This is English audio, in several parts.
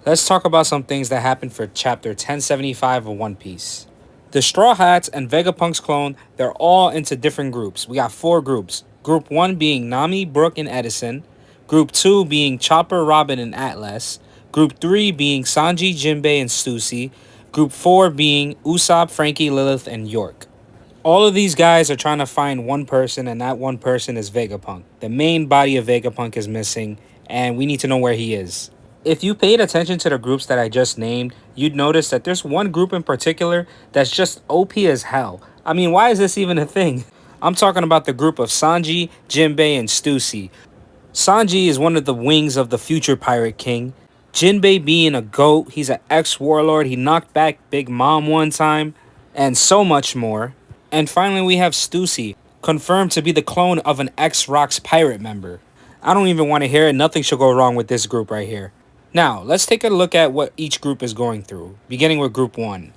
Let's talk about some things that happened for chapter 1075 of One Piece. The Straw Hats and Vegapunk's clone, they're all into different groups. We got four groups. Group 1 being Nami, Brook, and Edison. Group 2 being Chopper, Robin, and Atlas. Group 3 being Sanji, Jinbei, and Stussy. Group 4 being Usopp, Frankie, Lilith, and York. All of these guys are trying to find one person, and that one person is Vegapunk. The main body of Vegapunk is missing, and we need to know where he is. If you paid attention to the groups that I just named, you'd notice that there's one group in particular that's just OP as hell. I mean, why is this even a thing? I'm talking about the group of Sanji, Jinbei, and Stussy. Sanji is one of the wings of the future Pirate King. Jinbei being a goat, he's an ex-warlord, he knocked back Big Mom one time, and so much more. And finally we have Stussy, confirmed to be the clone of an ex-Rocks pirate member. I don't even want to hear it, nothing should go wrong with this group right here. Now, let's take a look at what each group is going through, beginning with Group 1.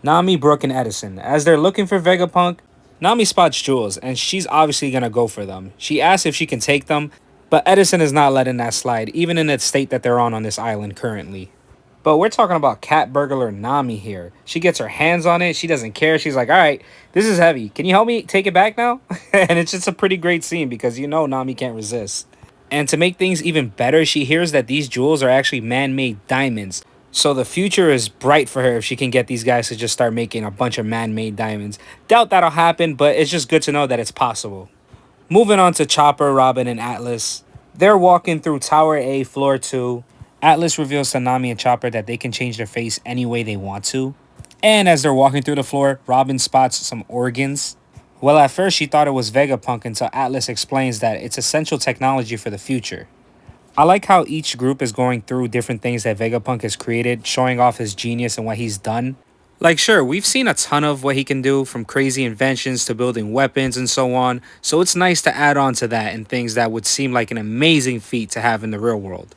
Nami, Brook, and Edison. As they're looking for Vegapunk, Nami spots jewels, and she's obviously going to go for them. She asks if she can take them, but Edison is not letting that slide, even in the state that they're on this island currently. But we're talking about cat burglar Nami here. She gets her hands on it. She doesn't care. She's like, all right, this is heavy. Can you help me take it back now? And it's just a pretty great scene because you know Nami can't resist. And to make things even better, she hears that these jewels are actually man-made diamonds. So the future is bright for her if she can get these guys to just start making a bunch of man-made diamonds. Doubt that'll happen, but it's just good to know that it's possible. Moving on to Chopper, Robin, and Atlas. They're walking through Tower A, Floor 2. Atlas reveals to Nami and Chopper that they can change their face any way they want to. And as they're walking through the floor, Robin spots some organs. Well, at first she thought it was Vegapunk until Atlas explains that it's essential technology for the future. I like how each group is going through different things that Vegapunk has created, showing off his genius and what he's done. Like, sure, we've seen a ton of what he can do, from crazy inventions to building weapons and so on, so it's nice to add on to that and things that would seem like an amazing feat to have in the real world.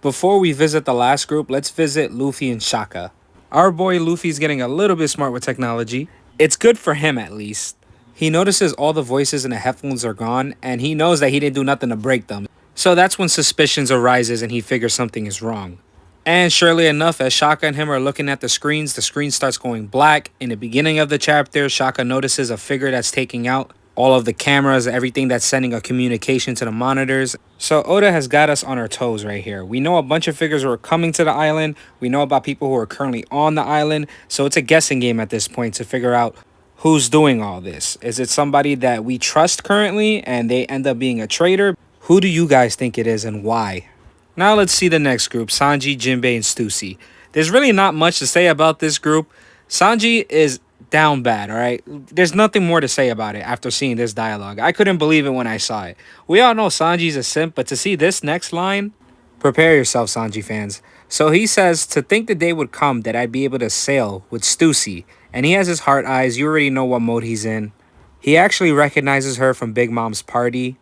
Before we visit the last group, let's visit Luffy and Shaka. Our boy Luffy's getting a little bit smart with technology. It's good for him at least. He notices all the voices in the headphones are gone, and he knows that he didn't do nothing to break them. So that's when suspicions arises and he figures something is wrong. And surely enough, as Shaka and him are looking at the screen starts going black. In the beginning of the chapter, Shaka notices a figure that's taking out all of the cameras, everything that's sending a communication to the monitors. So Oda has got us on our toes right here. We know a bunch of figures who are coming to the island. We know about people who are currently on the island. So it's a guessing game at this point to figure out who's doing all this. Is it somebody that we trust currently and they end up being a traitor? Who do you guys think it is and why? Now let's see the next group, Sanji, Jinbei, and Stussy. There's really not much to say about this group. Sanji is down bad, alright? There's nothing more to say about it after seeing this dialogue. I couldn't believe it when I saw it. We all know Sanji's a simp, but to see this next line, prepare yourself, Sanji fans. So he says, to think the day would come that I'd be able to sail with Stussy. And he has his heart eyes, you already know what mode he's in. He actually recognizes her from Big Mom's party.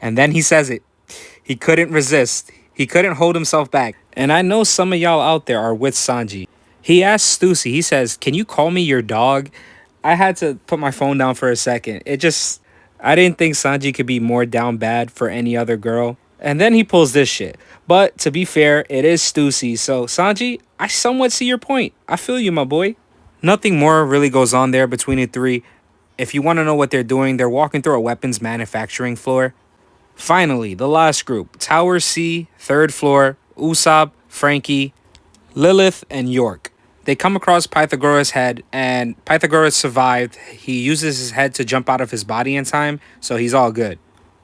And then he says it. He couldn't resist. He couldn't hold himself back. And I know some of y'all out there are with Sanji. He asks Stussy, he says, can you call me your dog? I had to put my phone down for a second. I didn't think Sanji could be more down bad for any other girl. And then he pulls this shit. But to be fair, it is Stussy. So Sanji, I somewhat see your point. I feel you, my boy. Nothing more really goes on there between the three. If you want to know what they're doing, they're walking through a weapons manufacturing floor. Finally, the last group, Tower C, 3rd floor, Usopp, Frankie, Lilith, and York. They come across Pythagoras' head, and Pythagoras survived. He uses his head to jump out of his body in time, so he's all good.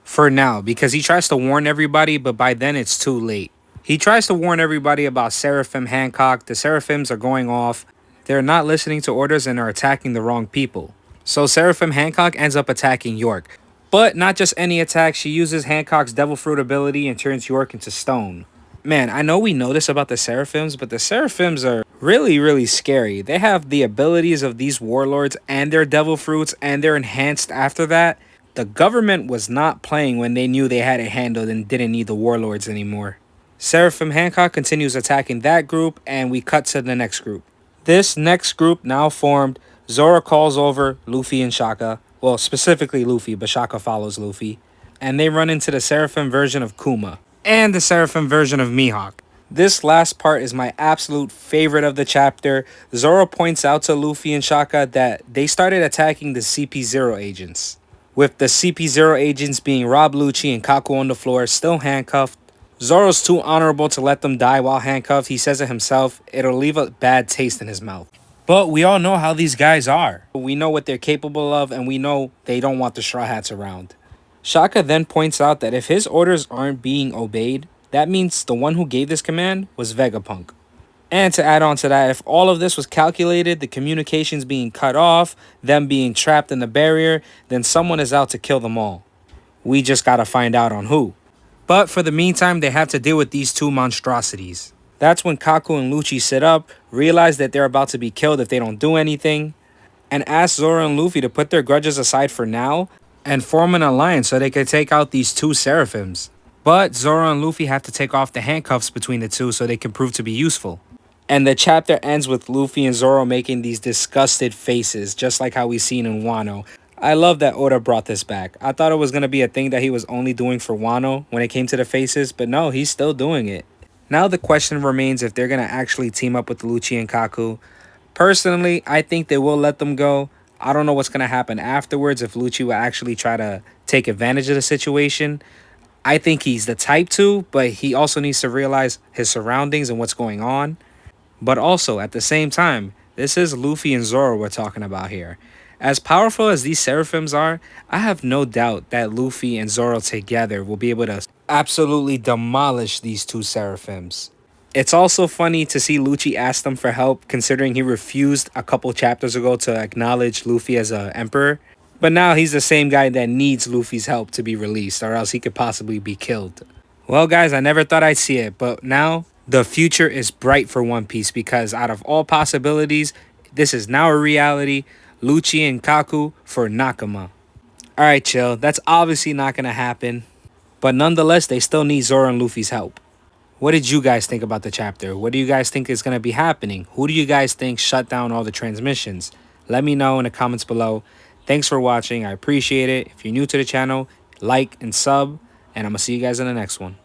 For now, because he tries to warn everybody, but by then it's too late. He tries to warn everybody about Seraphim Hancock. The Seraphims are going off. They're not listening to orders and are attacking the wrong people. So Seraphim Hancock ends up attacking York. But not just any attack, she uses Hancock's Devil Fruit ability and turns York into stone. Man, I know we know this about the Seraphims, but the Seraphims are really, really scary. They have the abilities of these warlords and their Devil Fruits, and they're enhanced after that. The government was not playing when they knew they had it handled and didn't need the warlords anymore. Seraphim Hancock continues attacking that group, and we cut to the next group. This next group now formed, Zoro calls over Luffy and Shaka. Well, specifically Luffy, but Shaka follows Luffy. And they run into the Seraphim version of Kuma and the Seraphim version of Mihawk. This last part is my absolute favorite of the chapter. Zoro points out to Luffy and Shaka that they started attacking the CP0 agents, with the CP0 agents being Rob, Lucci, and Kaku on the floor, still handcuffed. Zoro's too honorable to let them die while handcuffed. He says it himself, it'll leave a bad taste in his mouth. But we all know how these guys are. We know what they're capable of, and we know they don't want the Straw Hats around. Shaka then points out that if his orders aren't being obeyed, that means the one who gave this command was Vegapunk. And to add on to that, if all of this was calculated, the communications being cut off, them being trapped in the barrier, then someone is out to kill them all. We just gotta find out on who. But for the meantime, they have to deal with these two monstrosities. That's when Kaku and Lucci sit up, realize that they're about to be killed if they don't do anything, and ask Zoro and Luffy to put their grudges aside for now and form an alliance so they could take out these two Seraphims. But Zoro and Luffy have to take off the handcuffs between the two so they can prove to be useful. And the chapter ends with Luffy and Zoro making these disgusted faces, just like how we seen in Wano. I love that Oda brought this back. I thought it was going to be a thing that he was only doing for Wano when it came to the faces, but no, he's still doing it. Now the question remains if they're going to actually team up with Lucci and Kaku. Personally, I think they will let them go. I don't know what's going to happen afterwards if Lucci will actually try to take advantage of the situation. I think he's the type to, but he also needs to realize his surroundings and what's going on. But also, at the same time, this is Luffy and Zoro we're talking about here. As powerful as these Seraphims are, I have no doubt that Luffy and Zoro together will be able to absolutely demolish these two Seraphims. It's also funny to see Lucci ask them for help, considering he refused a couple chapters ago to acknowledge Luffy as an emperor. But now he's the same guy that needs Luffy's help to be released, or else he could possibly be killed. Well, guys, I never thought I'd see it, but now the future is bright for One Piece because out of all possibilities, this is now a reality. Lucci and Kaku for Nakama. Alright, chill. That's obviously not going to happen. But nonetheless, they still need Zoro and Luffy's help. What did you guys think about the chapter? What do you guys think is going to be happening? Who do you guys think shut down all the transmissions? Let me know in the comments below. Thanks for watching. I appreciate it. If you're new to the channel, like and sub. And I'm going to see you guys in the next one.